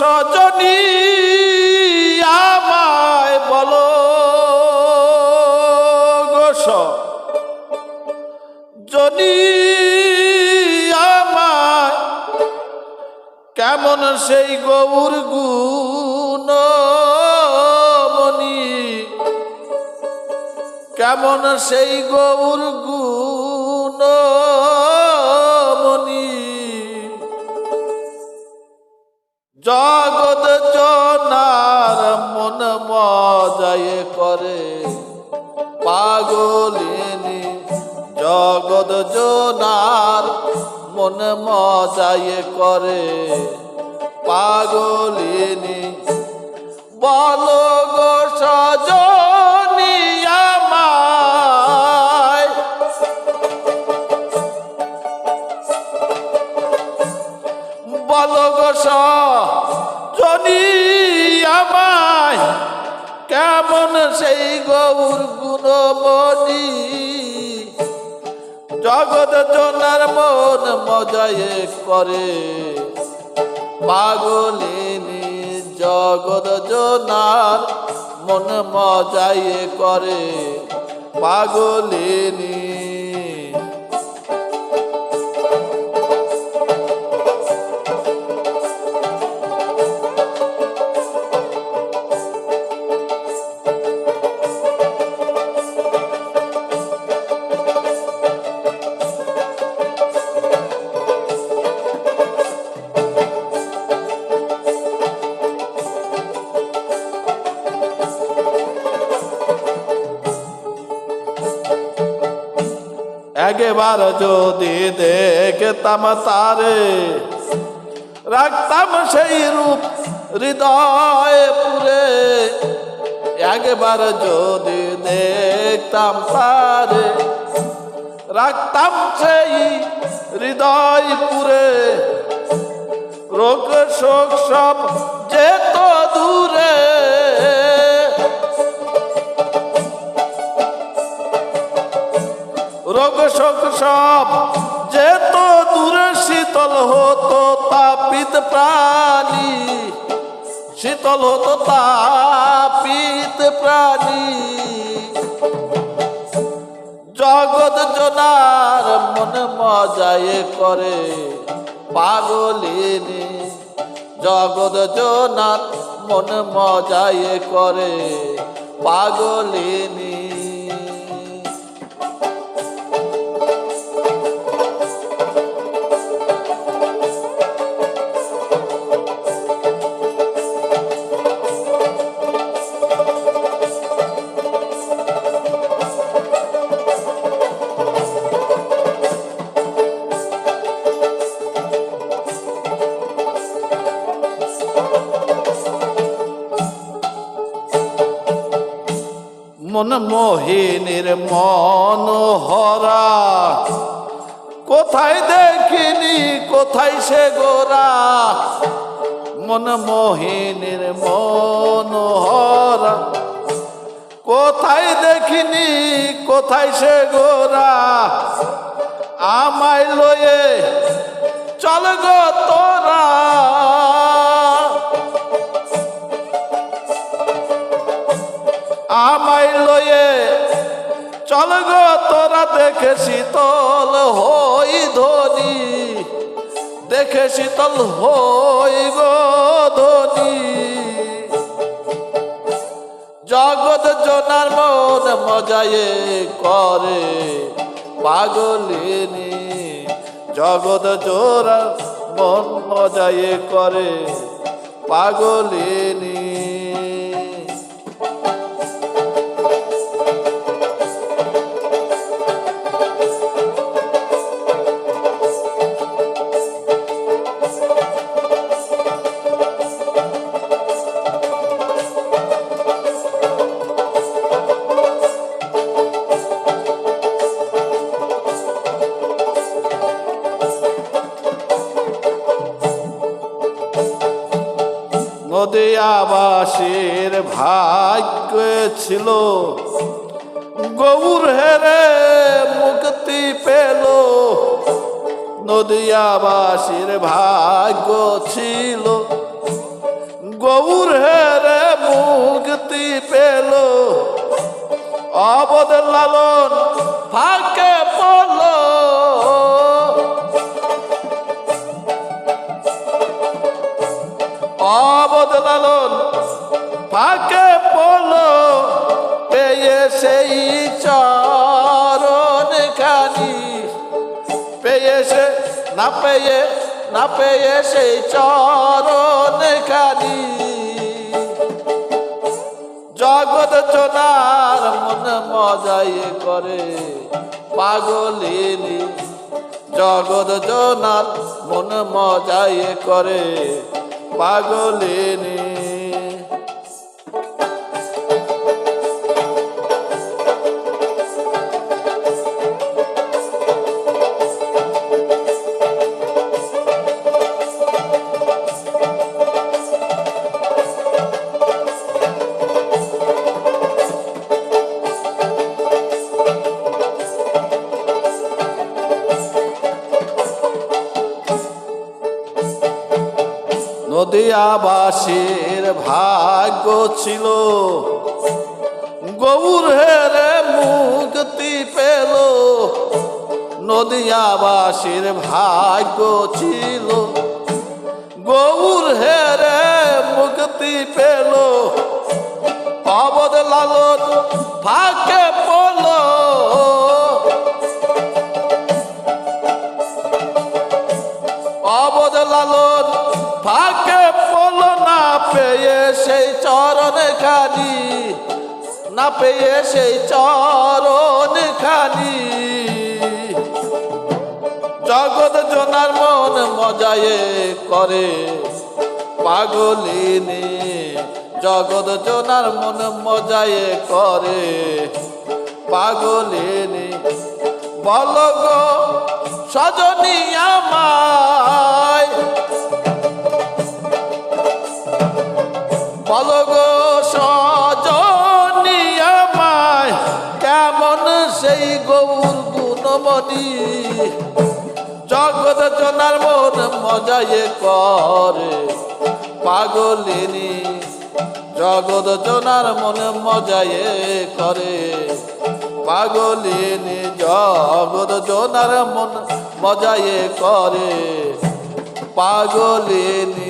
সজনী আমায় বলো গো সজনী আমায় কেমন সেই গৌর গুণমণি কেমন সেই গৌর গুণমণি জগৎ জনার মন মজায় করে পাগলিনী জগৎ জনার মন মজায় করে পাগলিনী বলো গো সজনী আমায় বলো গো সজনী আমায় কেমন সেই গৌর গুণমণি জগৎ জনার মন মজায় করে পাগলিনী জগৎ জনার মন মজায় করে পাগলিনী একবার যদি দেখতাম তারে রাখতাম সেই রূপ হৃদয় পুরে একবার যদি দেখতাম তারে রাখতাম সেই হৃদয় পুরে রোগ শোক সব যেত দূরে রোগ শোক সব যেত দূরে শীতল হতো তাপিত প্রাণী শীতল হতো তাপিত প্রাণী জগৎ জনার মন মজায় করে পাগলিনী জগৎ জনার মন মজায় করে পাগলিনী মন মোহিনীর মনোহরা কোথায় দেখিনি কোথায় সে গোরা মন মোহিনীর মনোহরা কোথায় দেখিনি কোথায় সে গোরা আমায় লয়ে চল গো তোরা আমায় লয়ে চল গো তোরা দেখে শীতল হই ধনী দেখে শীতল হই গো ধনী জগৎ জনার মন মজায় করে পাগলিনী জগৎ জোড়ার মন মজায় করে পাগলিনী নদিয়াবাসীর ভাগ্য ছিল গৌর হেরে মুক্তি পেল নদিয়াবাসীর ভাগ্য ছিল গৌর হেরে মুক্তি পেল, অবধ লালন ফাঁকে পড়ল। অবধ লালন ফাঁকে পড়ল, পেয়ে সেই চরণ খানি, পেয়ে সে না পেয়ে সেই চরণ খানি। জগৎ জনার মন মজাই করে পাগলিনী, জগৎ জনার মন মজাই করে পাগলিনী। নদিয়াবাসীর ভাগ্য ছিল, গৌর হেরে মুক্তি পেল। নদিয়াবাসীর ভাগ্য ছিল, গৌর হেরে মুক্তি পেল। অবধ লালন ফাঁকে পড়ল, অবধ লালন ফাঁকে পড়ল। না পেয়ে সেই চরণ খানি, না পেয়ে সেই চরণ খানি। জগৎ জনার মন মজায়ে করে পাগলিনী, জগৎ জনার মন মজায়ে করে পাগলিনী। বল গো সজনী আমায়, বল গো সজনী আমায়, কেমন সেই গৌর গুণমণি। জগৎ জনার মন মজায়ে করে পাগলিনী, জগৎ জনার মন মজায়ে করে পাগলিনী। জগৎ জনার মন মজায়ে করে পাগলিনী।